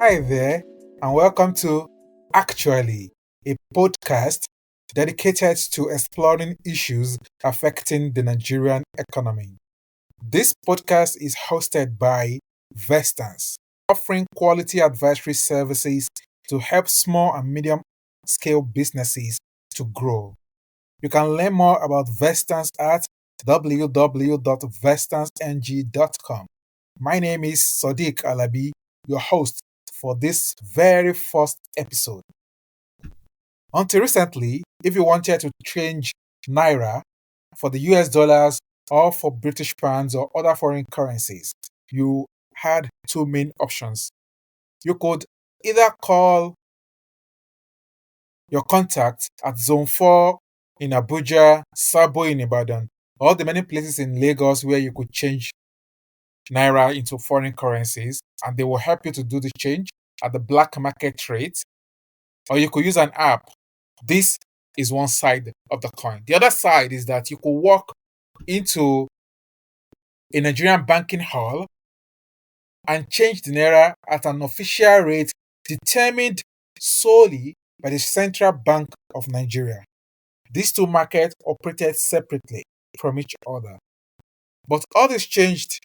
Hi there, and welcome to Actually, a podcast dedicated to exploring issues affecting the Nigerian economy. This podcast is hosted by Vestance, offering quality advisory services to help small and medium scale businesses to grow. You can learn more about Vestance at www.vestanceng.com. My name is Sadiq Alabi, your host for this very first episode. Until recently, if you wanted to change Naira for the US dollars or for British pounds or other foreign currencies, you had two main options. You could either call your contact at Zone 4 in Abuja, Sabo in Ibadan, or the many places in Lagos where you could change Naira into foreign currencies, and they will help you to do the change at the black market rate, or you could use an app. This is one side of the coin. The other side is that you could walk into a Nigerian banking hall and change the Naira at an official rate determined solely by the Central Bank of Nigeria. These two markets operated separately from each other. But all this changed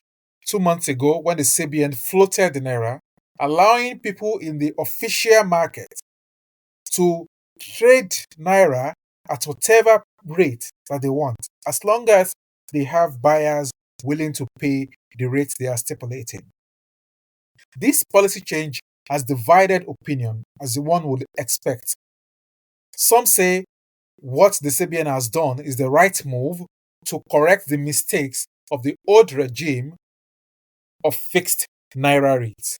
2 months ago when the CBN floated the Naira, allowing people in the official market to trade Naira at whatever rate that they want, as long as they have buyers willing to pay the rate they are stipulating. This policy change has divided opinion, as one would expect. Some say what the CBN has done is the right move to correct the mistakes of the old regime of fixed Naira rates.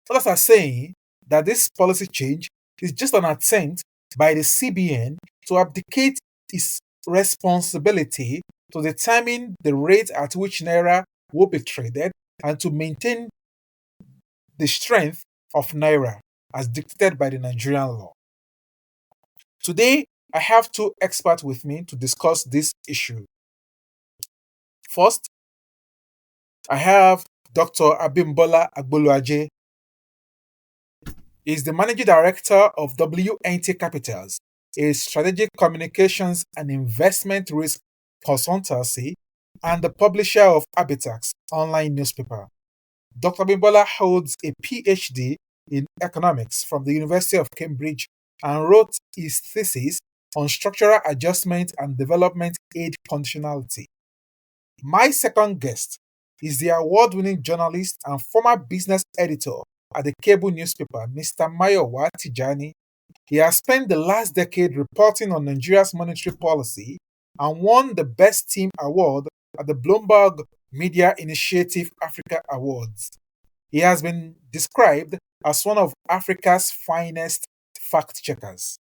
Others are saying that this policy change is just an attempt by the CBN to abdicate its responsibility to determine the rate at which Naira will be traded and to maintain the strength of Naira as dictated by the Nigerian law. Today, I have two experts with me to discuss this issue. First, I have Dr. Abimbola Agboluaje. He is the Managing Director of WNT Capitas, a strategic communications and investment risk consultancy, and the publisher of Capitas online newspaper. Dr. Abimbola holds a PhD in economics from the University of Cambridge and wrote his thesis on structural adjustment and development aid conditionality. My second guest is the award winning journalist and former business editor at the Cable newspaper, Mr. Mayowa Tijani. He has spent the last decade reporting on Nigeria's monetary policy and won the Best Team Award at the Bloomberg Media Initiative Africa Awards. He has been described as one of Africa's finest fact checkers.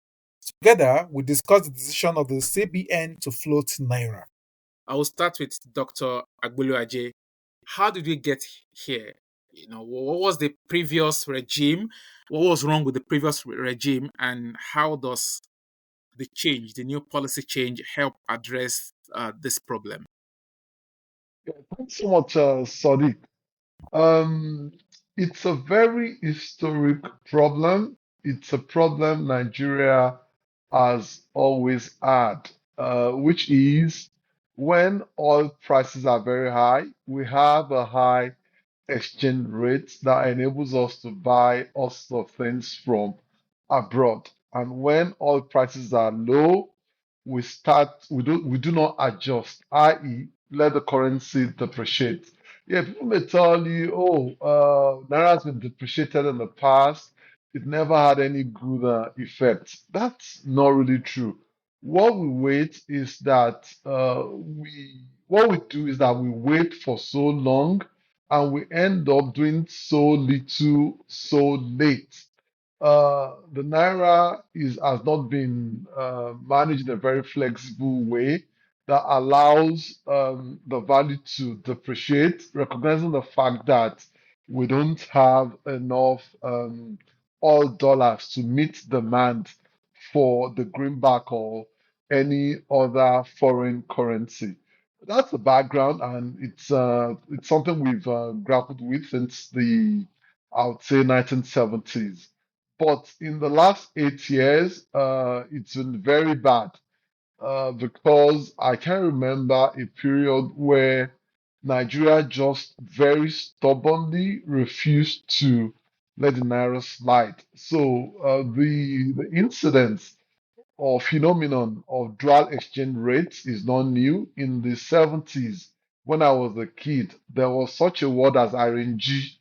Together, we discuss the decision of the CBN to float Naira. I will start with Dr. Agboluaje. How did we get here? What was the previous regime? What was wrong with the previous regime, and how does the new policy change, help address this problem? Yeah, thanks so much, Sadiq. Um, it's a very historic problem. It's a problem Nigeria has always had, which is when oil prices are very high, we have a high exchange rate that enables us to buy all sorts of things from abroad. And when oil prices are low, we do not adjust, i.e., let the currency depreciate. Yeah, people may tell you, oh, Naira has been depreciated in the past. It never had any good effect. That's not really true. What we wait is that what we do is that we wait for so long and we end up doing so little so late. The naira has not been managed in a very flexible way that allows the value to depreciate, recognizing the fact that we don't have enough oil dollars to meet demand for the greenback or any other foreign currency. That's the background, and it's something we've grappled with since the I would say 1970s. But in the last 8 years, it's been very bad because I can remember a period where Nigeria just very stubbornly refused to let the naira slide. So the incidents or phenomenon of dual exchange rates is not new. In the 70s, when I was a kid, there was such a word as RNG.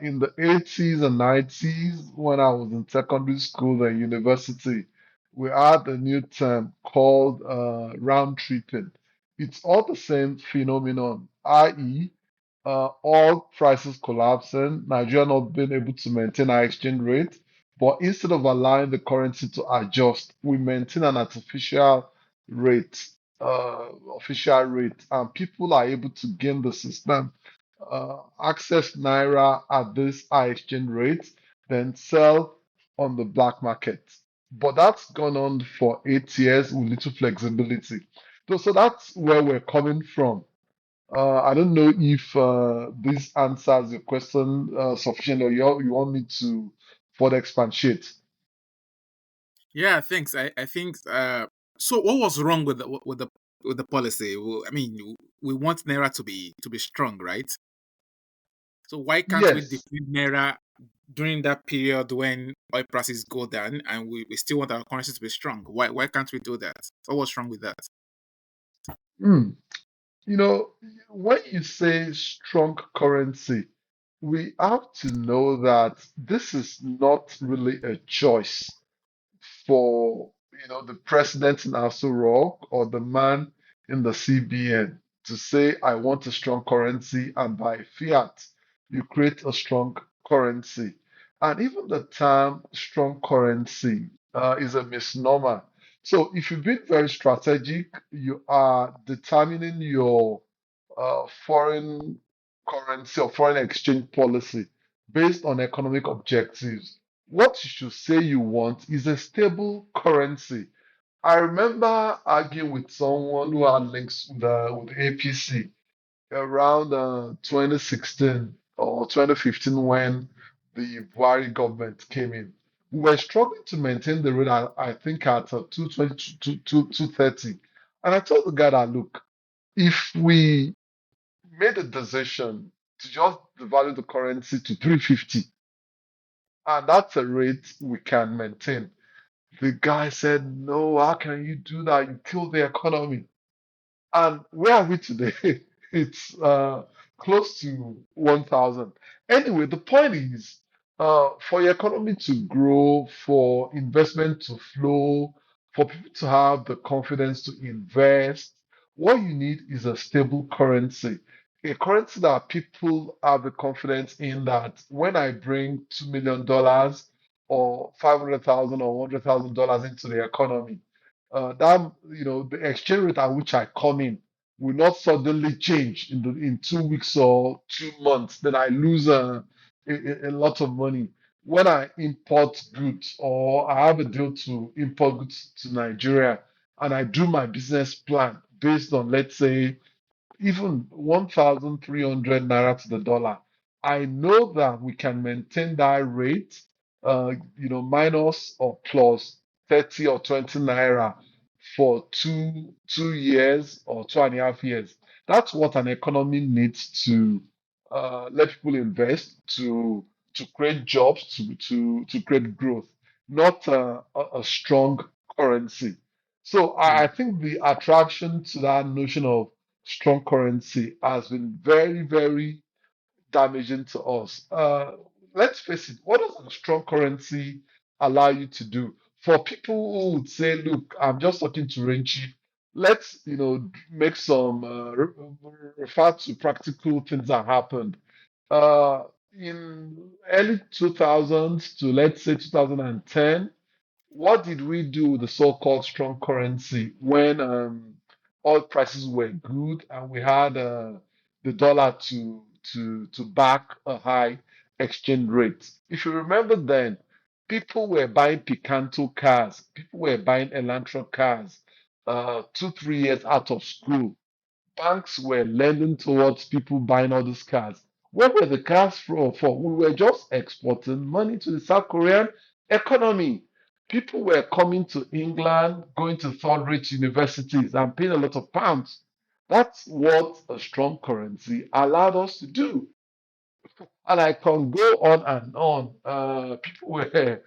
In the 80s and 90s, when I was in secondary school and university, we had a new term called round tripping. It's all the same phenomenon, i.e., all prices collapsing, Nigeria not being able to maintain our exchange rate, but instead of allowing the currency to adjust, we maintain an rate, official rate, and people are able to game the system, access naira at this high exchange rate, then sell on the black market. But that's gone on for 8 years with little flexibility. So that's where we're coming from. I don't know if this answers your question sufficiently, or you want me to further expatiate. Yeah, thanks. I think. So, what was wrong with the policy? Well, I mean, we want naira to be strong, right? So why can't we Yes. defend naira during that period when oil prices go down and we still want our currency to be strong? Why can't we do that? What was wrong with that? Hmm. You know, when you say strong currency, we have to know that this is not really a choice for the president in Aso Rock or the man in the CBN to say, I want a strong currency, and by fiat, you create a strong currency. And even the term strong currency is a misnomer. So if you've been very strategic, you are determining your foreign currency or foreign exchange policy based on economic objectives. What you should say you want is a stable currency. I remember arguing with someone who had links with APC around 2016 or 2015 when the Buhari government came in. We were struggling to maintain the rate, I think, at 220 to 230. And I told the guy that, look, if we made a decision to just devalue the currency to 350, and that's a rate we can maintain. The guy said, no, how can you do that? You kill the economy. And where are we today? It's close to 1,000. Anyway, the point is for your economy to grow, for investment to flow, for people to have the confidence to invest, what you need is a stable currency. A currency that people have the confidence in that when I bring $2 million or 500,000 or $100,000 into the economy, that the exchange rate at which I come in will not suddenly change in 2 weeks or 2 months. Then I lose a lot of money. When I import goods or I have a deal to import goods to Nigeria and I do my business plan based on, let's say, even 1,300 naira to the dollar, I know that we can maintain that rate, minus or plus 30 or 20 naira for two years or 2.5 years. That's what an economy needs to let people invest to create jobs, to create growth, not a strong currency. So I Yeah. think the attraction to that notion of strong currency has been very, very damaging to us. Let's face it, what does a strong currency allow you to do? For people who would say, look, I'm just talking to Renchi, let's, make some, refer to practical things that happened. Uh, in early 2000s to let's say 2010, what did we do with the so-called strong currency when oil prices were good and we had the dollar to back a high exchange rate? If you remember then, people were buying Picanto cars, people were buying Elantra cars 2, 3 years out of school. Banks were lending towards people buying all these cars. Where were the cash flow for? We were just exporting money to the South Korean economy. People were coming to England, going to third-rate universities and paying a lot of pounds. That's what a strong currency allowed us to do. And I can go on and on. People were,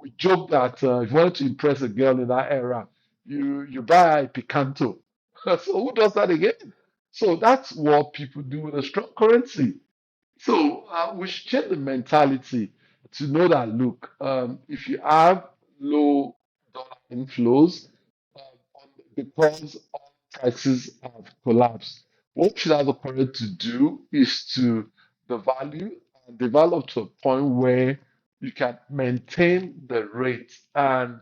we joke that if you wanted to impress a girl in that era, you buy a Picanto. So who does that again? So that's what people do with a strong currency. So we should change the mentality to know that look, if you have low dollar inflows, because all prices have collapsed, what we should have the courage to do is to the value and develop to a point where you can maintain the rate. And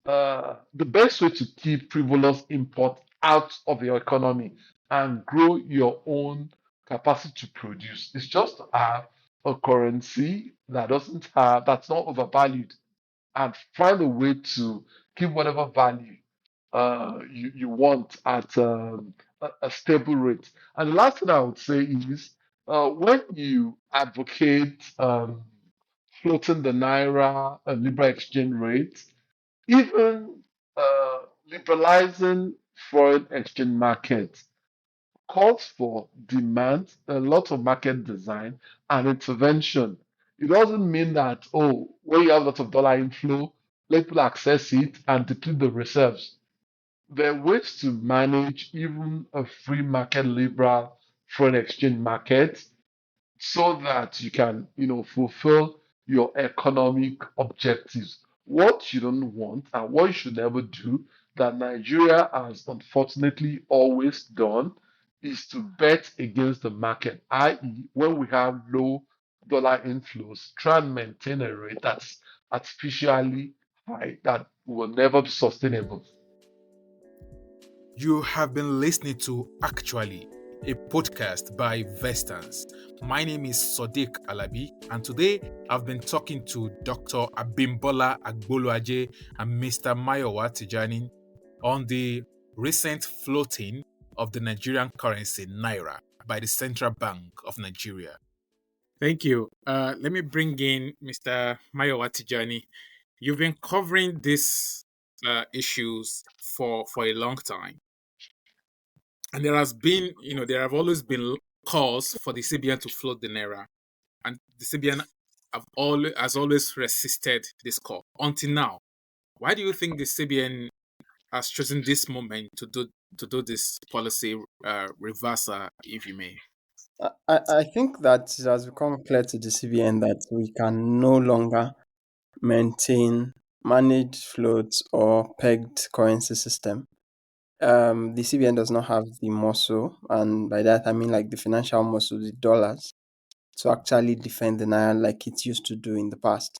the best way to keep frivolous import out of your economy and grow your own capacity to produce is just to have a currency that doesn't have that's not overvalued, and find a way to keep whatever value you want at a stable rate. And the last thing I would say is when you advocate floating the naira and Libra exchange rate, even liberalizing foreign exchange markets calls for demand, a lot of market design and intervention. It doesn't mean that, oh, when you have a lot of dollar inflow, let people access it and deplete the reserves. There are ways to manage even a free market liberal foreign exchange market so that you can, fulfill your economic objectives. What you don't want and what you should never do, that Nigeria has unfortunately always done, is to bet against the market, i.e., when we have low dollar inflows, try and maintain a rate that's artificially high that will never be sustainable. You have been listening to Actually, a podcast by Vestans. My name is Sadiq Alabi, and today I've been talking to Dr. Abimbola Agboluaje and Mr. Mayowa Tijani on the recent floating of the Nigerian currency Naira by the Central Bank of Nigeria. Thank you. Let me bring in Mr. Mayowa Tijani. You've been covering these issues for a long time. And there have always been calls for the CBN to float the naira, and the CBN has always resisted this call until now. Why do you think the CBN has chosen this moment to do this policy reversal, if you may? I think that it has become clear to the CBN that we can no longer maintain managed floats or pegged currency system. The CBN does not have the muscle, and by that I mean like the financial muscle, the dollars, to actually defend the naira like it used to do in the past.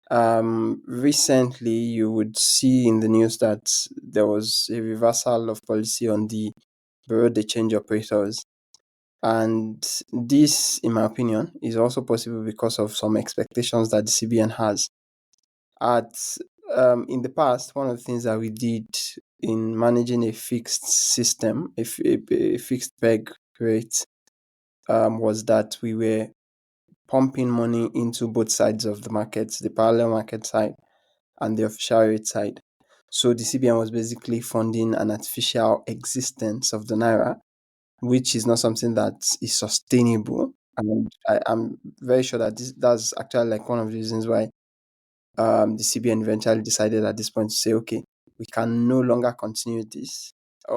Recently, you would see in the news that there was a reversal of policy on the bureau de change operators, and this, in my opinion, is also possible because of some expectations that the CBN has. At In the past, one of the things that we did in managing a fixed system, a fixed peg rate, was that we were pumping money into both sides of the market, the parallel market side and the official rate side. So the CBN was basically funding an artificial existence of the naira, which is not something that is sustainable. And I'm very sure that that's actually like one of the reasons why the CBN eventually decided at this point to say, okay, we can no longer continue this.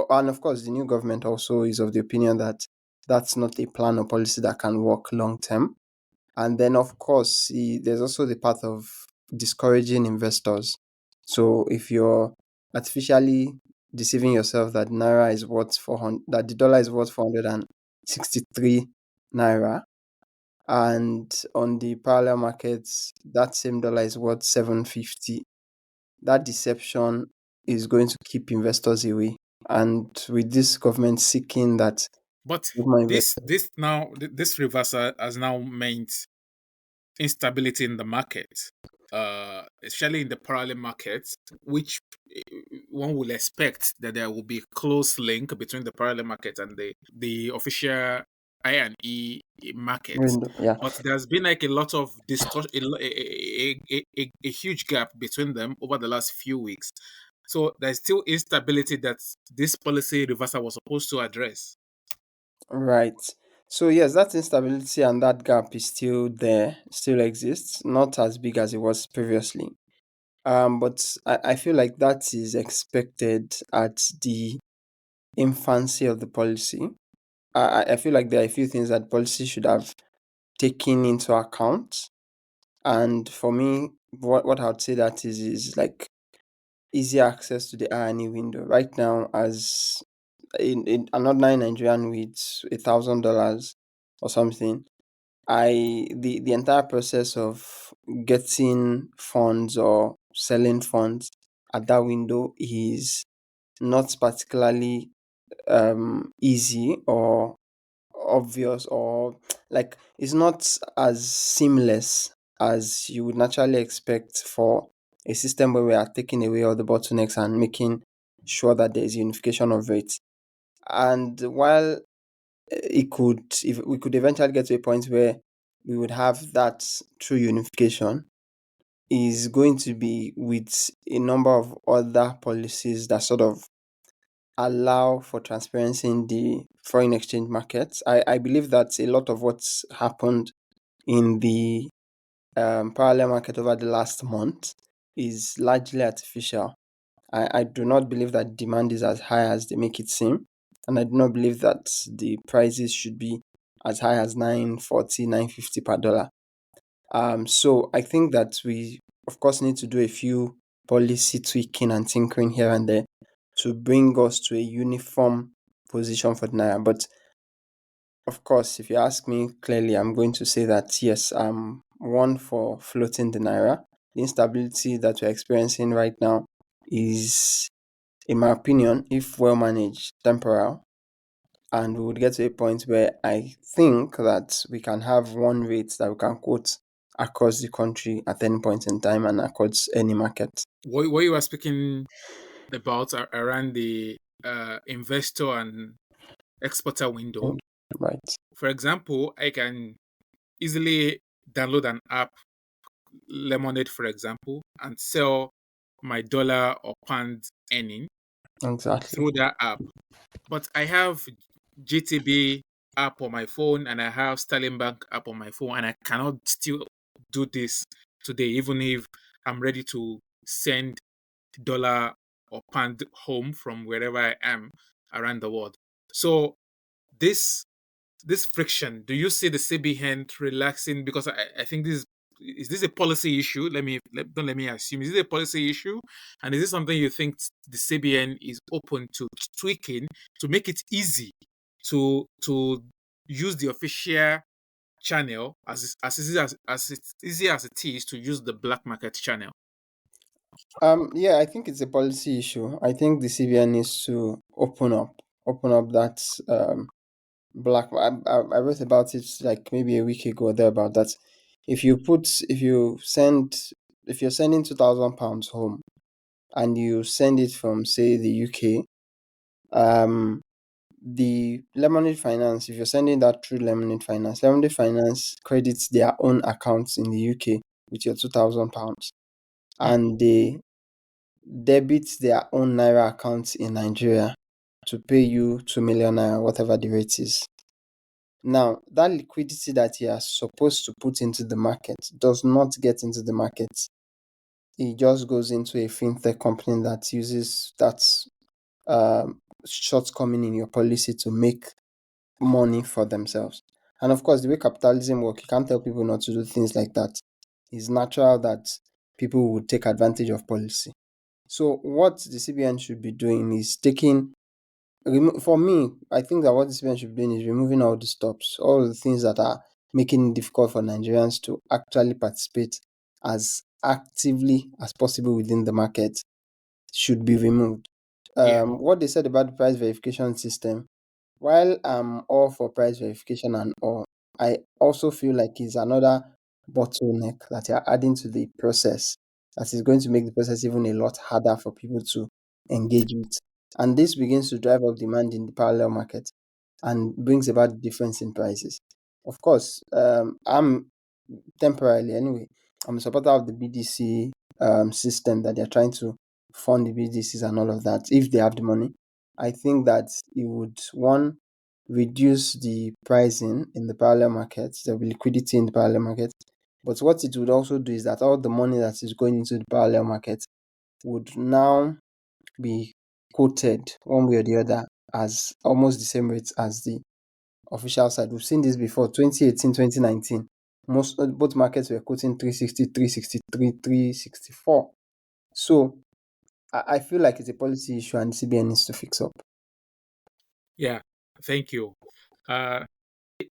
And of course, the new government also is of the opinion that that's not a plan or policy that can work long term. And then, of course, there's also the path of discouraging investors. So if you're artificially deceiving yourself that naira is worth 400, that the dollar is worth 463 naira, and on the parallel markets, that same dollar is worth 750, that deception is going to keep investors away. And with this government seeking that But more investors. this reversal has now meant instability in the market, especially in the parallel markets, which one will expect that there will be a close link between the parallel market and the official I&E markets, Window, yeah. but there's been like a lot of distortion, a huge gap between them over the last few weeks. So there's still instability that this policy reversal was supposed to address. Right. So yes, that instability and that gap is still there, still exists, not as big as it was previously. But I feel like that is expected at the infancy of the policy. I feel like there are a few things that policy should have taken into account. And for me, what I would say that is like easy access to the I&E window. Right now, as in an ordinary Nigerian with $1,000 or something, the entire process of getting funds or selling funds at that window is not particularly easy or obvious, or like it's not as seamless as you would naturally expect for a system where we are taking away all the bottlenecks and making sure that there is unification of rates. And while it could, if we could eventually get to a point where we would have that true unification, is going to be with a number of other policies that sort of allow for transparency in the foreign exchange markets. I believe that a lot of what's happened in the parallel market over the last month is largely artificial. I do not believe that demand is as high as they make it seem. And I do not believe that the prices should be as high as 940, 950 per dollar. So I think that we, of course, need to do a few policy tweaking and tinkering here and there to bring us to a uniform position for the naira. But of course, if you ask me clearly, I'm going to say that yes, I'm one for floating the naira. The instability that we're experiencing right now is, in my opinion, if well managed, temporal. And we would get to a point where I think that we can have one rate that we can quote across the country at any point in time and across any market. What you were speaking about around the investor and exporter window. Mm, right. For example, I can easily download an app, Lemonade, for example, and sell my dollar or pound earning Exactly. through that app. But I have GTB app on my phone and I have Sterling Bank app on my phone, and I cannot still do this today, even if I'm ready to send dollar or pound home from wherever I am around the world. So this this friction, do you see the CBN relaxing? Because I think this is this a policy issue? Don't let me assume. Is it a policy issue? And is this something you think the CBN is open to tweaking to make it easy to use the official channel as it's easy as it is to use the black market channel? Yeah, I think it's a policy issue. I think the CBN needs to open up that black. I wrote about it like maybe a week ago there about that. If you send, if you're sending £2,000 home and you send it from say the UK, um, the Lemonade Finance, if you're sending that through Lemonade Finance credits their own accounts in the UK with your £2,000, Hmm. and they debit their own naira accounts in Nigeria to pay you 2 million naira, whatever the rate is. Now, that liquidity that you are supposed to put into the market does not get into the market. It just goes into a fintech company that uses that shortcoming in your policy to make money for themselves. And of course, the way capitalism works, you can't tell people not to do things like that. It's natural that people would take advantage of policy. So, what the CBN should be doing is for me, I think that what the CBN should be doing is removing all the stops, all the things that are making it difficult for Nigerians to actually participate as actively as possible within the market should be removed. Yeah. What they said about the price verification system, while I'm all for price verification and all, I also feel like it's another bottleneck that you're adding to the process that is going to make the process even a lot harder for people to engage with. And this begins to drive up demand in the parallel market. and brings about the difference in prices. Of course, I'm temporarily anyway. I'm a supporter of the BDC system that they're trying to fund the BDCs and all of that. If they have the money, I think that it would one reduce the pricing in the parallel markets. There will be liquidity in the parallel market. But what it would also do is that all the money that is going into the parallel market would now be quoted one way or the other as almost the same rates as the official side. We've seen this before, 2018, 2019. Both markets were quoting 360, 363, 364. So I feel like it's a policy issue and CBN needs to fix up. Yeah, thank you. Uh,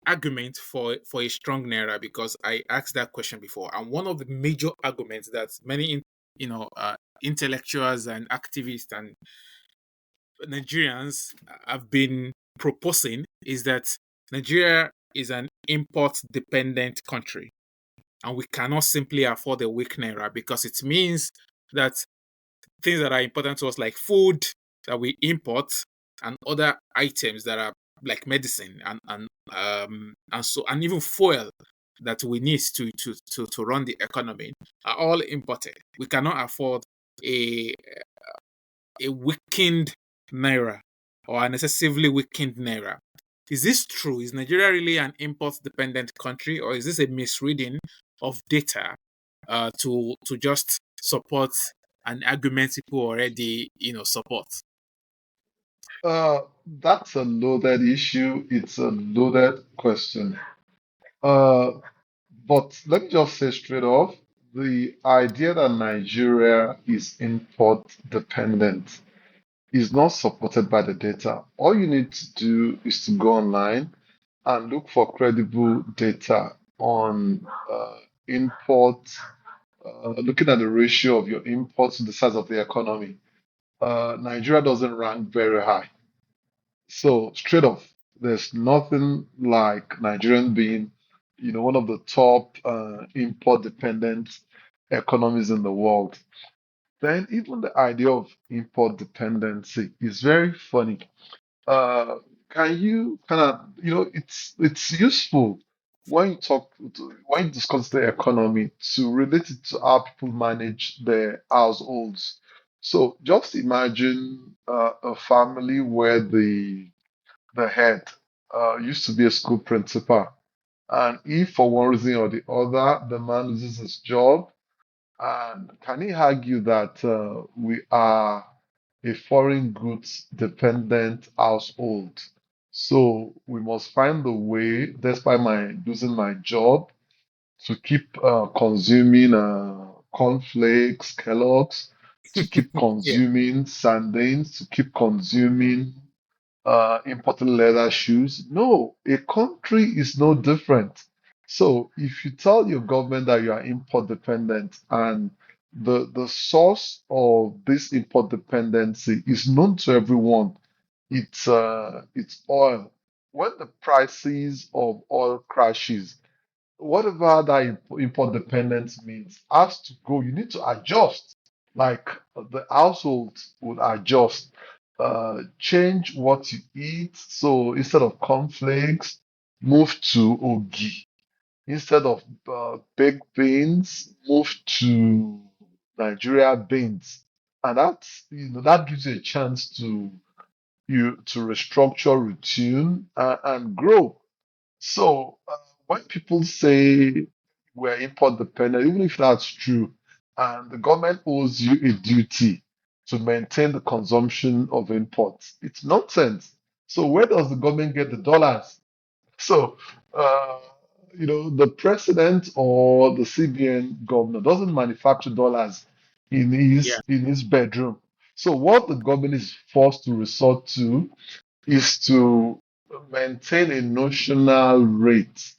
Argument for a strong naira, because I asked that question before, and one of the major arguments that many intellectuals and activists and Nigerians have been proposing is that Nigeria is an import dependent country, and we cannot simply afford a weak naira, because it means that things that are important to us, like food that we import and other items that are like medicine and even fuel that we need to run the economy, are all imported. We cannot afford a a weakened naira, or an excessively weakened naira. Is this true? Is Nigeria really an import dependent country, or is this a misreading of data to just support an argument people already support? That's a loaded issue. It's a loaded question. Uh, but let me just say straight off, the idea that Nigeria is import dependent is not supported by the data. All you need to do is to go online and look for credible data on import, looking at the ratio of your imports to the size of the economy. Nigeria doesn't rank very high. So straight off, there's nothing like Nigerian being, one of the top import dependent economies in the world. Then even the idea of import dependency is very funny. Uh, can you kind of, it's useful when you when you discuss the economy to relate it to how people manage their households. So just imagine a family where the head used to be a school principal, and if for one reason or the other the man loses his job, and can he argue that we are a foreign goods dependent household? So we must find a way, despite my losing my job, to keep consuming cornflakes, Kellogg's, to keep Yeah, consuming sardines, to keep consuming imported leather shoes. No, a country is no different. So if you tell your government that you are import dependent, and the source of this import dependency is known to everyone, it's oil. When the prices of oil crashes, whatever that import dependence means has to go. You need to adjust. Like the household would adjust, change what you eat. So instead of cornflakes, move to ogi. Instead of baked beans, move to Nigeria beans. And that gives you a chance to restructure routine and grow. So when people say we're import dependent, even if that's true, and the government owes you a duty to maintain the consumption of imports, it's nonsense. So where does the government get the dollars? So uh, the president or the CBN governor doesn't manufacture dollars in yeah, his bedroom. So what the government is forced to resort to is to maintain a notional rate.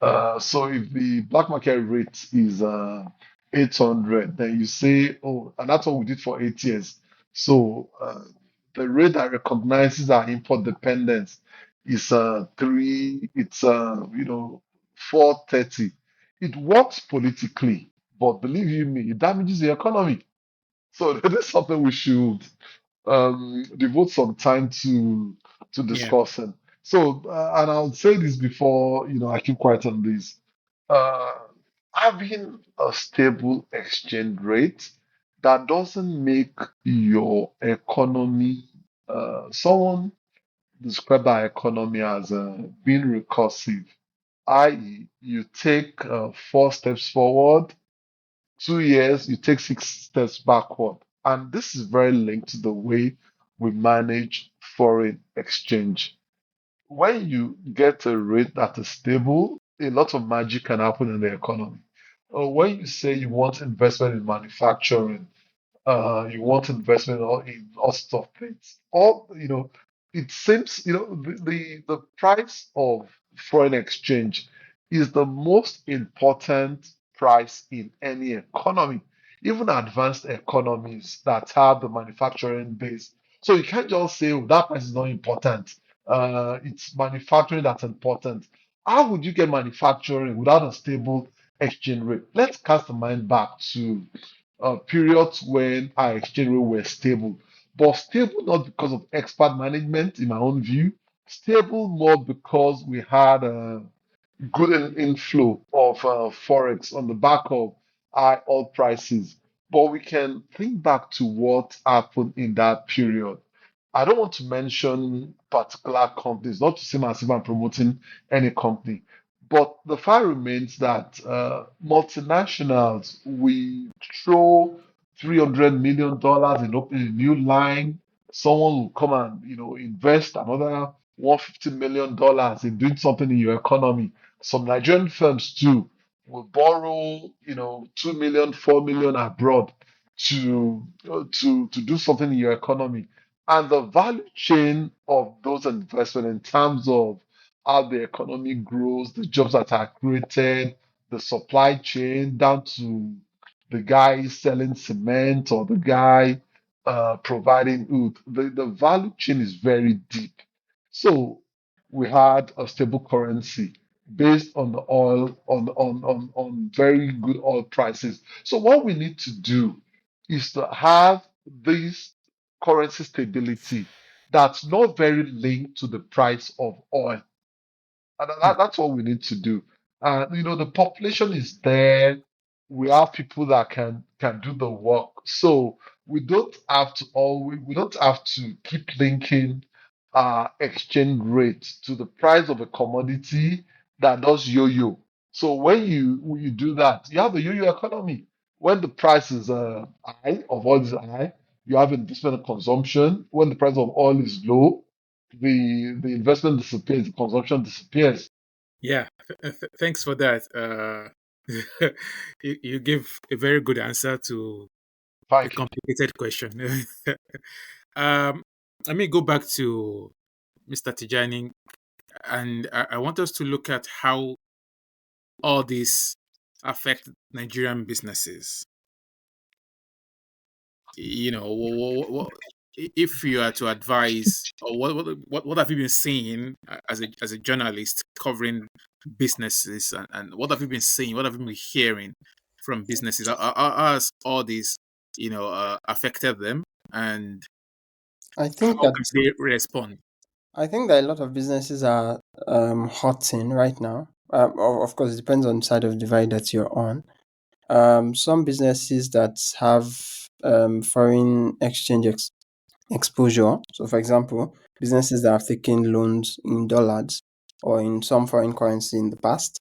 So if the black market rate is 800, then you say, oh, and that's what we did for 8 years. So the rate that recognizes our import dependence is it's 430. It works politically, but believe you me, it damages the economy. So this is something we should devote some time to yeah. discussing. So, and I'll say this before, I keep quiet on this. Uh, Having a stable exchange rate that doesn't make your economy, someone described our economy as being recursive, i.e., you take 4 steps forward, 2 years, you take 6 steps backward. And this is very linked to the way we manage foreign exchange. When you get a rate that is stable, a lot of magic can happen in the economy. When you say you want investment in manufacturing, you want investment in all sorts of things. It seems, the price of foreign exchange is the most important price in any economy, even advanced economies that have the manufacturing base. So you can't just say, oh, that price is not important. It's manufacturing that's important. How would you get manufacturing without a stable exchange rate? Let's cast the mind back to periods when our exchange rate were stable, but stable not because of expert management, in my own view, stable more because we had good inflow of forex on the back of high oil prices. But we can think back to what happened in that period. I don't want to mention particular companies, not to seem as if I'm promoting any company, but the fact remains that multinationals, we throw $300 million in opening a new line. Someone will come and invest another $150 million in doing something in your economy. Some Nigerian firms too will borrow, 2 million, 4 million abroad to do something in your economy. And the value chain of those investments in terms of how the economy grows, the jobs that are created, the supply chain down to the guy selling cement or the guy providing wood. The value chain is very deep. So we had a stable currency based on the oil, on very good oil prices. So what we need to do is to have this currency stability that's not very linked to the price of oil. And that's what we need to do. The population is there. We have people that can do the work. So we don't have to keep linking exchange rate to the price of a commodity that does yo-yo. So when you do that, you have a yo-yo economy. When the price is high, of oil is high, you have investment and consumption. When the price of oil is low, the investment disappears, the consumption disappears. Yeah, thanks for that. You give a very good answer to a Thank you. complicated question. um, Let me go back to Mr. Tijani, and I want us to look at how all this affect Nigerian businesses. If you are to advise, or what have you been seeing as a journalist covering businesses, and what have you been seeing, what have you been hearing from businesses? How has all this affected them, and I how think that can they respond? I think that a lot of businesses are hurting right now. Of course, it depends on the side of the divide that you're on. Some businesses that have foreign exchange exposure. So, for example, businesses that have taken loans in dollars or in some foreign currency in the past,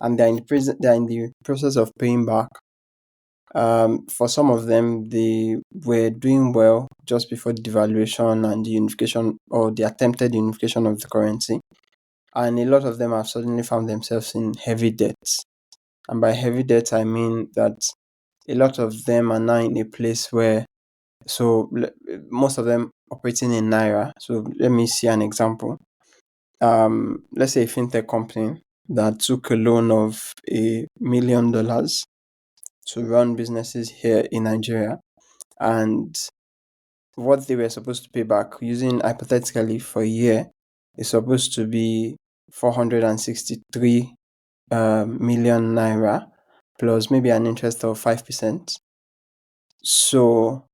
and they're in the process of paying back. For some of them, they were doing well just before the devaluation and the unification or the attempted unification of the currency. And a lot of them have suddenly found themselves in heavy debts. And by heavy debt, I mean that a lot of them are now in a place where, so most of them operating in Naira. So let me see an example. Let's say a fintech company that took a loan of $1 million to run businesses here in Nigeria, and what they were supposed to pay back using hypothetically for a year is supposed to be 463 million naira plus maybe an interest of 5%. So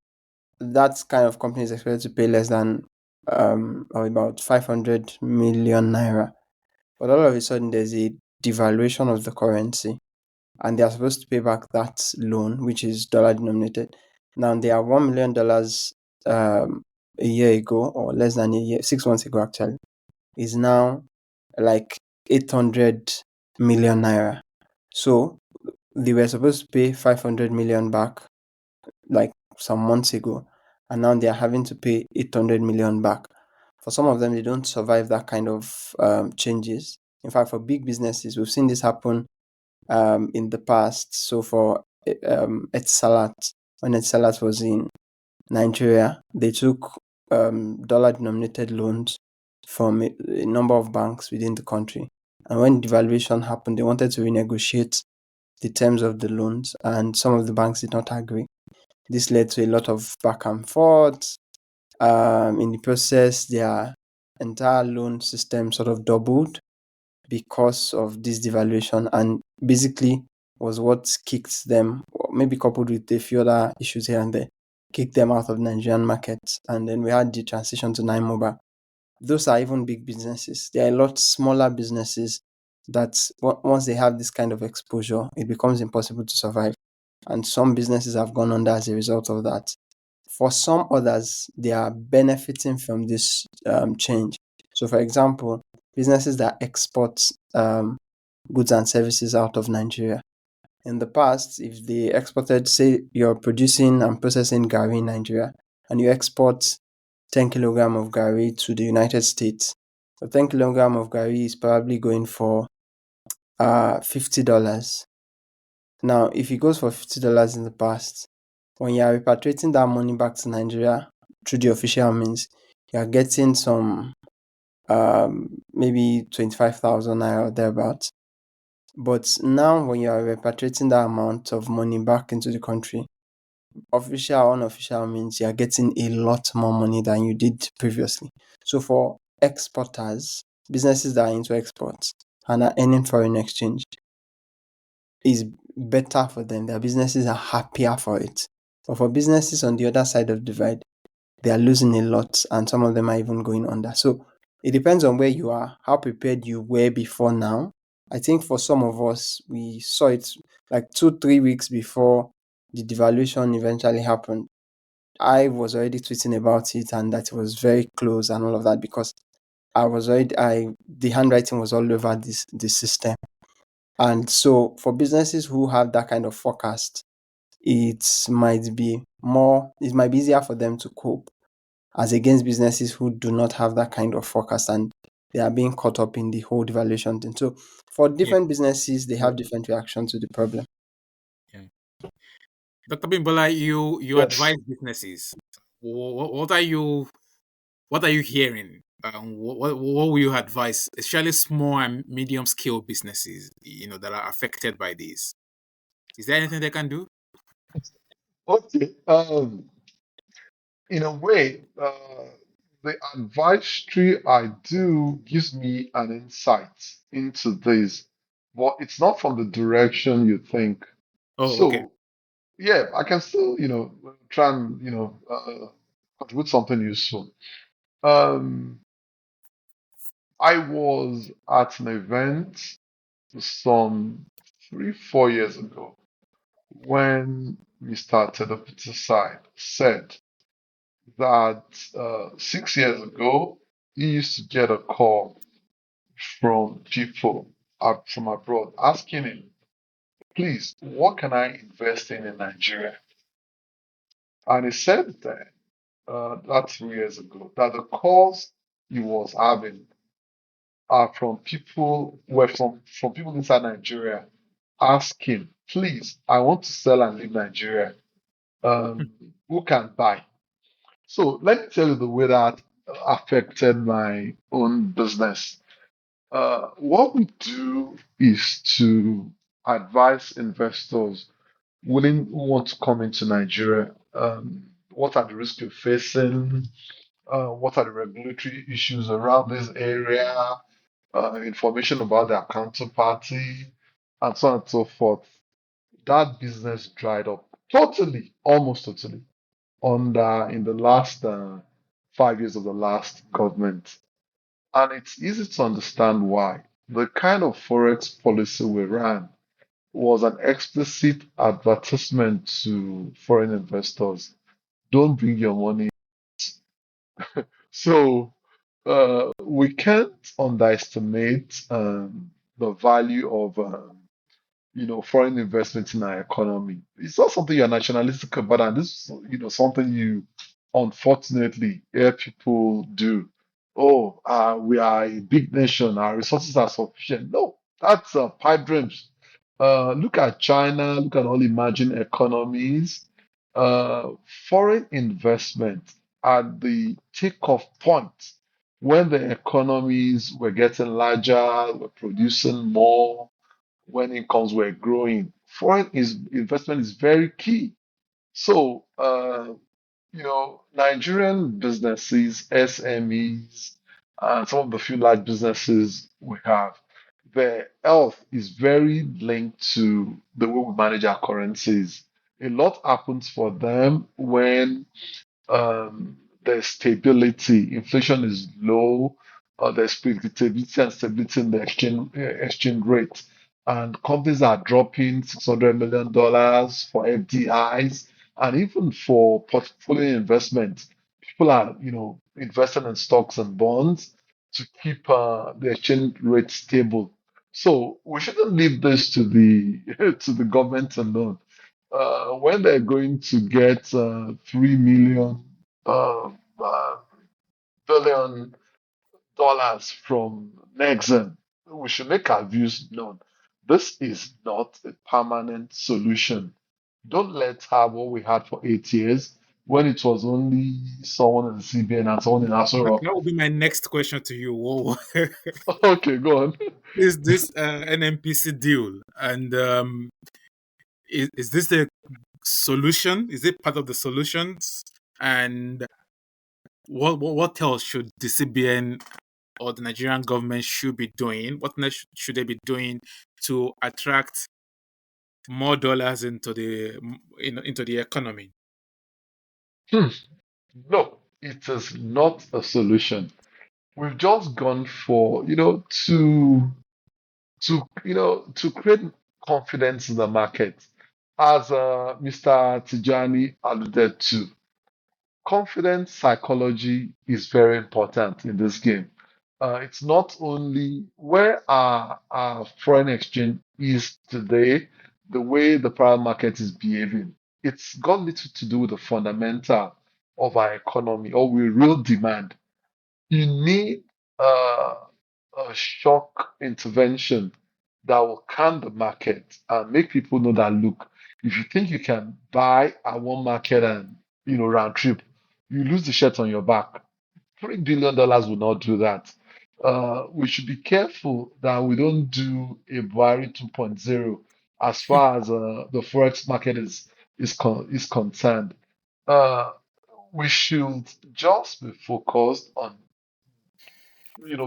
that kind of company is expected to pay less than or about 500 million naira. But all of a sudden, there's a devaluation of the currency, and they are supposed to pay back that loan, which is dollar denominated. Now, they are $1 million a year ago, or less than a year, 6 months ago, actually, is now like 800 million naira. So they were supposed to pay 500 million back like some months ago, and now they are having to pay 800 million back. For some of them, they don't survive that kind of changes. In fact, for big businesses, we've seen this happen in the past. So for Etisalat, when Etisalat was in Nigeria, they took dollar denominated loans from a number of banks within the country. And when devaluation happened, they wanted to renegotiate the terms of the loans, and some of the banks did not agree. This led to a lot of back and forth. In the process, their entire loan system sort of doubled because of this devaluation, and basically was what kicked them, maybe coupled with a few other issues here and there, kicked them out of Nigerian markets. And then we had the transition to Nine Mobile. Those are even big businesses. There are a lot smaller businesses that once they have this kind of exposure, it becomes impossible to survive. And some businesses have gone under as a result of that. For some others, they are benefiting from this change. So, for example, businesses that export goods and services out of Nigeria. In the past, if they exported, say you're producing and processing gari in Nigeria, and you export 10 kilogram of gari to the United States, the 10 kilogram of gari is probably going for $50. Now, if it goes for $50 in the past, when you are repatriating that money back to Nigeria through the official means, you are getting some maybe 25,000 naira or thereabouts. But now, when you are repatriating that amount of money back into the country, official or unofficial means, you are getting a lot more money than you did previously. So, for exporters, businesses that are into exports and are earning foreign exchange, is better for them. Their businesses are happier for it. But for businesses on the other side of the divide, they are losing a lot, and some of them are even going under. So it depends on where you are, how prepared you were before now. I think for some of us, we saw it like 2-3 weeks before the devaluation eventually happened. I was already tweeting about it, and that it was very close and all of that, because the handwriting was all over this system. And so for businesses who have that kind of forecast, it might be easier for them to cope, as against businesses who do not have that kind of forecast, and they are being caught up in the whole devaluation thing. So for Yeah. different businesses, they have different reactions to the problem. Yeah. Dr. Bimbola, you Yes. advise businesses. What are you hearing? What will you advise, especially small and medium scale businesses, that are affected by this? Is there anything they can do? Okay. In a way, the advisory I do gives me an insight into this, but it's not from the direction you think. Oh, okay. So, yeah, I can still, try and, contribute something useful. Um, I was at an event some 3-4 years ago when Mr. Tedopita said that 6 years ago he used to get a call from people from abroad asking him, please, what can I invest in Nigeria? And he said that 3 years ago, that the calls he was having are from people inside Nigeria asking, please, I want to sell and leave Nigeria. Um, who can buy? So let me tell you the way that affected my own business. What we do is to advise investors who want to come into Nigeria. What are the risks you're facing? What are the regulatory issues around this area? Information about their counterparty, and so on and so forth. That business dried up totally, almost totally, in the last 5 years of the last government. And it's easy to understand why. The kind of forex policy we ran was an explicit advertisement to foreign investors. Don't bring your money. So we can't underestimate the value of foreign investment in our economy. It's not something you're nationalistic about, and this is, something you unfortunately hear people do. Oh, we are a big nation, our resources are sufficient. No, that's pipe dreams. Look at China, look at all emerging economies. Uh, Foreign investment at the takeoff point when the economies were getting larger, were producing more, when incomes were growing. Foreign investment is very key. So, Nigerian businesses, SMEs, and some of the few large businesses we have, their health is very linked to the way we manage our currencies. A lot happens for them when there's stability, inflation is low, there's predictability and stability in the exchange rate. And companies are dropping $600 million for FDIs and even for portfolio investment. People are, investing in stocks and bonds to keep the exchange rate stable. So we shouldn't leave this to the to the government alone. When they're going to get 3 million uh, uh, billion dollars from Nexon, we should make our views known. This is not a permanent solution. Don't let's have what we had for 8 years when it was only someone in the CBN and someone in Aso That Rock. that would be my next question to you. Whoa. Okay, go on. Is this NMPC deal, and is this the solution? Is it part of the solutions? And what else should the CBN or the Nigerian government should be doing? What next should they be doing to attract more dollars into the economy? Hmm. No, it is not a solution. We've just gone for, to create confidence in the market. As Mr. Tijani alluded to, confidence psychology is very important in this game. It's not only where our foreign exchange is today, the way the private market is behaving. It's got little to do with the fundamental of our economy or with real demand. You need uh, a shock intervention that will calm the market and make people know that, look, if you think you can buy at one market and round trip, you lose the shirt on your back. $3 billion will not do that. We should be careful that we don't do a Buhari 2.0 as far as the forex market is concerned. Uh, we should just be focused on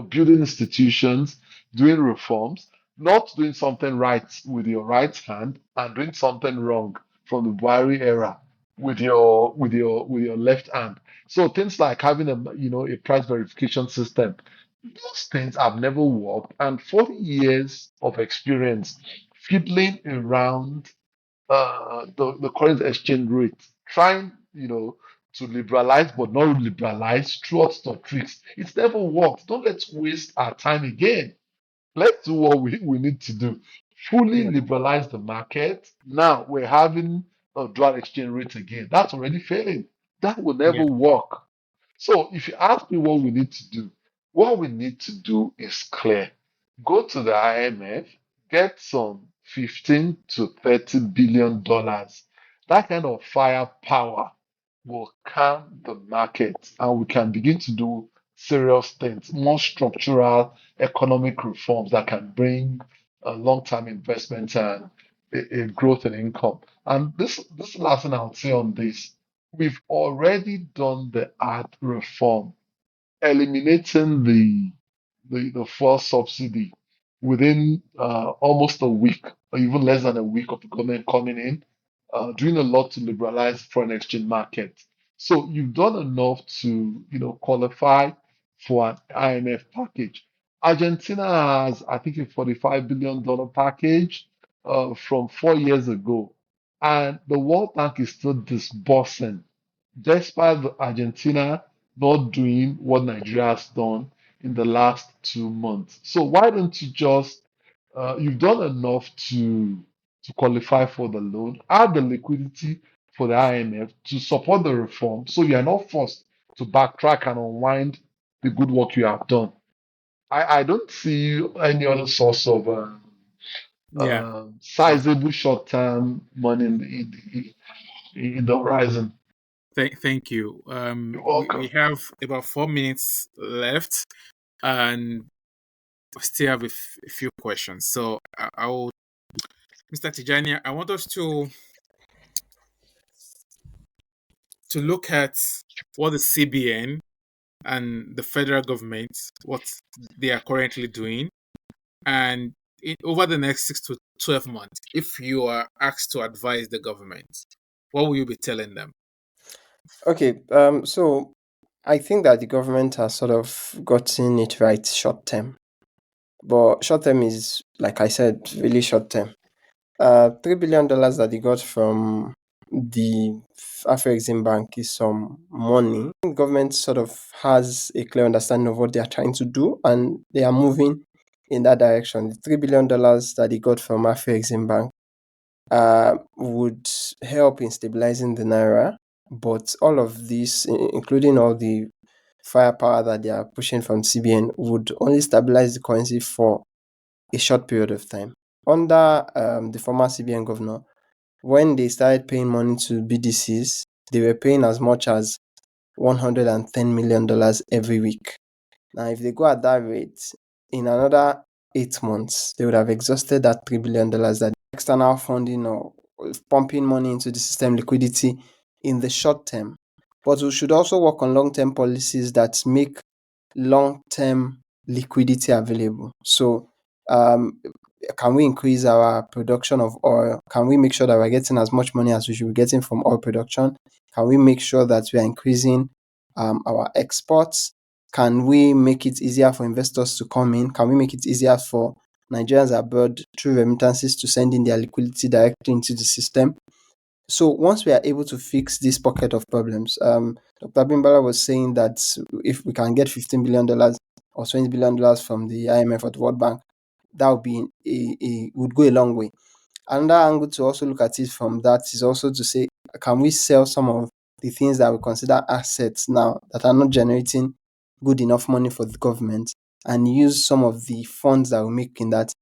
building institutions, doing reforms, not doing something right with your right hand and doing something wrong from the Buhari era with your left hand. So things like having a price verification system, those things have never worked. And 40 years of experience fiddling around the current exchange rate, trying, to liberalize but not liberalize through all sorts of tricks. It's never worked. Don't let's waste our time again. Let's do what we need to do. Fully Yeah, liberalize the market. Now we're having a dual exchange rate again. That's already failing. That will yeah, never work. So if you ask me what we need to do, what we need to do is clear. Go to the IMF, get some 15 to 30 billion dollars. That kind of firepower will calm the market and we can begin to do serious things, more structural economic reforms that can bring a long-term investment and a growth in income. And this last thing I'll say on this, we've already done the art reform, eliminating the fuel subsidy within almost a week, or even less than a week of the government coming in, doing a lot to liberalize foreign exchange market. So you've done enough to, qualify for an IMF package. Argentina has, I think, a $45 billion package from 4 years ago, and the World Bank is still disbursing, despite Argentina not doing what Nigeria has done in the last 2 months. So why don't you just you've done enough to qualify for the loan, add the liquidity for the IMF to support the reform, so you are not forced to backtrack and unwind the good work you have done. I don't see any other source of Yeah. Yeah. sizable short-term money in the horizon. Thank you. You're We welcome. have about 4 minutes left, and we still have a few questions. So I will, Mr. Tijani, I want us to look at what the CBN and the federal government, what they are currently doing, and over the next 6 to 12 months, if you are asked to advise the government, what will you be telling them? Okay, so I think that the government has sort of gotten it right short term, but short term is, like I said, really short term. $3 billion that they got from the Afrexim Bank is some money. The government sort of has a clear understanding of what they are trying to do, and they are moving in that direction. The $3 billion that they got from Afrexim Bank would help in stabilizing the naira, but all of this, including all the firepower that they are pushing from CBN, would only stabilize the currency for a short period of time. Under the former CBN governor, when they started paying money to BDCs, they were paying as much as $110 million every week. Now, if they go at that rate, in another 8 months, they would have exhausted that $3 billion that external funding or pumping money into the system liquidity in the short term. But we should also work on long term policies that make long term liquidity available. So, um, can we increase our production of oil? Can we make sure that we're getting as much money as we should be getting from oil production? Can we make sure that we are increasing our exports? Can we make it easier for investors to come in? Can we make it easier for Nigerians abroad through remittances to send in their liquidity directly into the system? So once we are able to fix this pocket of problems, Dr. Abimbola was saying that if we can get $15 billion or $20 billion from the IMF or the World Bank, that would be would go a long way. Another angle to also look at it from that is also to say, can we sell some of the things that we consider assets now that are not generating good enough money for the government, and use some of the funds that we make in that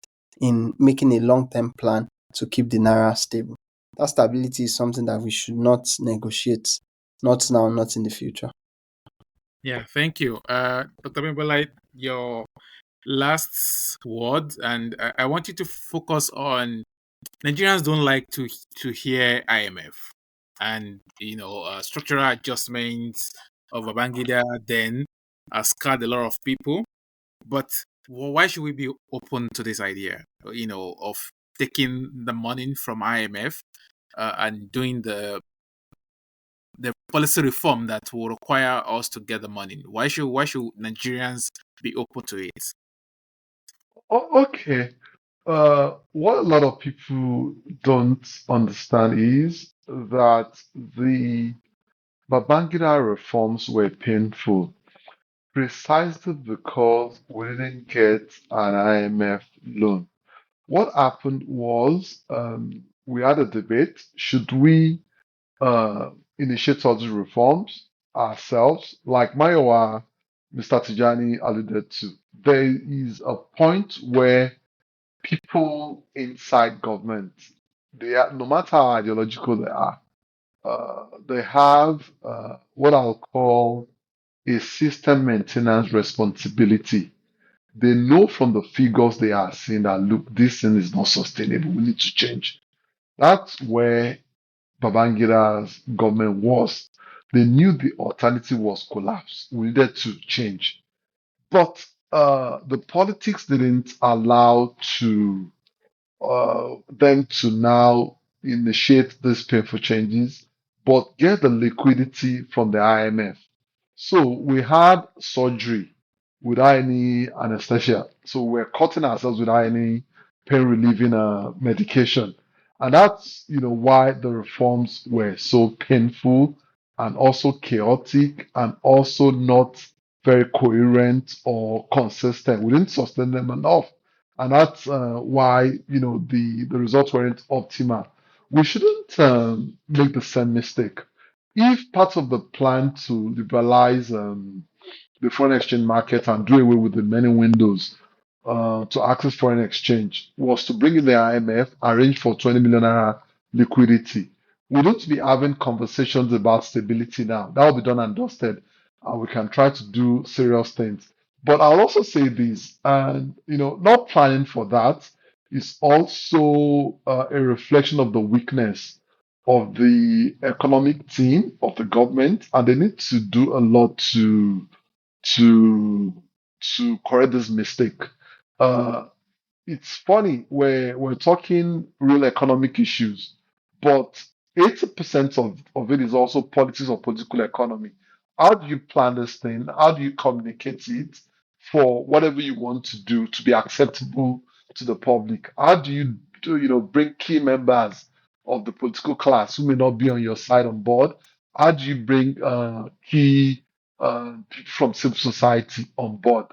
in making a long-term plan to keep the naira stable. That stability is something that we should not negotiate, not now, not in the future. Yeah, thank you. Dr. Bimbola, your last word, and I want you to focus on Nigerians don't like to hear IMF, and structural adjustments of Babangida then scared a lot of people. But why should we be open to this idea? Of taking the money from IMF and doing the policy reform that will require us to get the money. Why should Nigerians be open to it? Okay. What a lot of people don't understand is that the Babangida reforms were painful precisely because we didn't get an IMF loan. What happened was we had a debate. Should we uh, initiate all these reforms ourselves? Like Mayowa, Mr. Tijani alluded to, there is a point where people inside government, they are, no matter how ideological they are, they have what I'll call a system maintenance responsibility. They know from the figures they are seeing that look, this thing is not sustainable. We need to change. That's where Babangida's government was. They knew the alternative was collapse. We needed to change. But the politics didn't allow them to now initiate these painful changes. but get the liquidity from the IMF. So we had surgery without any anesthesia. So we're cutting ourselves without any pain relieving medication. And that's why the reforms were so painful and also chaotic and also not very coherent or consistent. We didn't sustain them enough. And that's why the results weren't optimal. We shouldn't make the same mistake. If part of the plan to liberalize the foreign exchange market and do away with the many windows to access foreign exchange was to bring in the IMF, arrange for 20 million naira liquidity. We don't be having conversations about stability now. That will be done and dusted, and we can try to do serious things. But I'll also say this, and not planning for that is also a reflection of the weakness of the economic team of the government, and they need to do a lot to correct this mistake. Uh, it's funny we're talking real economic issues, but 80% of it is also politics or political economy. How do you plan this thing? How do you communicate it for whatever you want to do to be acceptable to the public? How do bring key members of the political class who may not be on your side on board? How do you bring key people from civil society on board?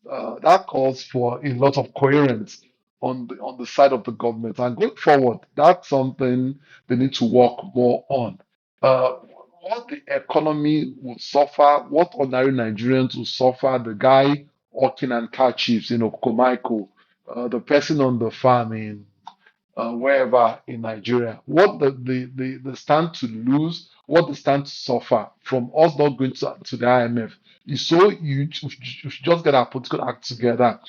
That calls for a lot of coherence on the side of the government. And going forward, that's something they need to work more on. What the economy will suffer, what ordinary Nigerians will suffer, the guy hawking and car chiefs, Komaiko, the person on the farm in wherever in Nigeria, what the stand to lose, what the stand to suffer from us not going to the IMF is so huge. We should just get our political act together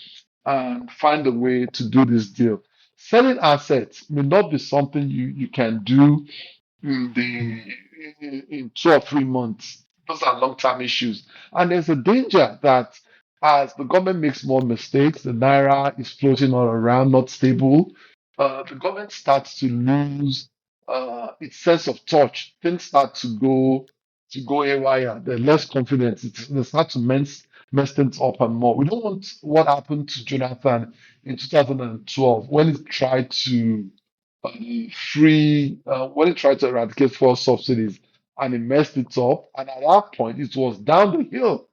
and find a way to do this deal. Selling assets may not be something you can do in 2 or 3 months. Those are long-term issues. And there's a danger that as the government makes more mistakes, the naira is floating all around, not stable. The government starts to lose its sense of touch. Things start to go haywire. They're less confident. They start to mess things up and more. We don't want what happened to Jonathan in 2012 when he tried to when he tried to eradicate fuel subsidies and he messed it up. And at that point, it was down the hill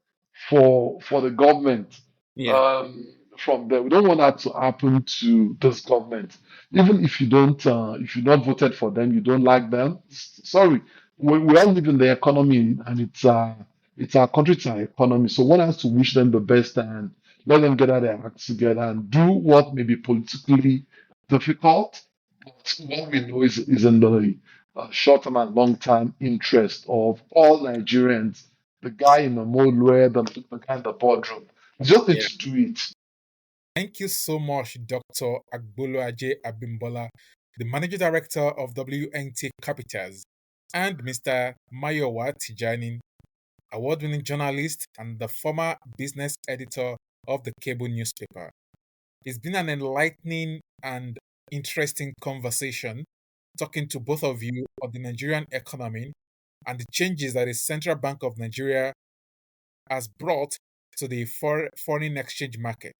for the government. Yeah. Um, from there, we don't want that to happen to this government. Even if you're not voted for them, you don't like them. Sorry, we all live in the economy, and it's our country, it's our economy. So one has to wish them the best and let them get out their acts together and do what may be politically difficult, but what we know is in the short-term and long-term interest of all Nigerians. The guy in the mall, the guy in the boardroom. You just need Yeah. to do it. Thank you so much, Dr. Agboluaje Abimbola, the Managing Director of WNT Capitas, and Mr. Mayowa Tijani, award-winning journalist and the former business editor of TheCable newspaper. It's been an enlightening and interesting conversation talking to both of you on the Nigerian economy and the changes that the Central Bank of Nigeria has brought to the foreign exchange market.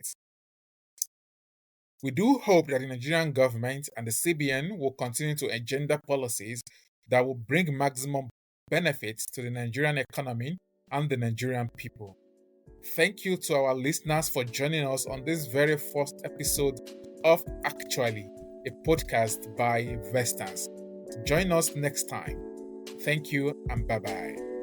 We do hope that the Nigerian government and the CBN will continue to engender policies that will bring maximum benefits to the Nigerian economy and the Nigerian people. Thank you to our listeners for joining us on this very first episode of Actually, a podcast by Vestans. Join us next time. Thank you and bye bye.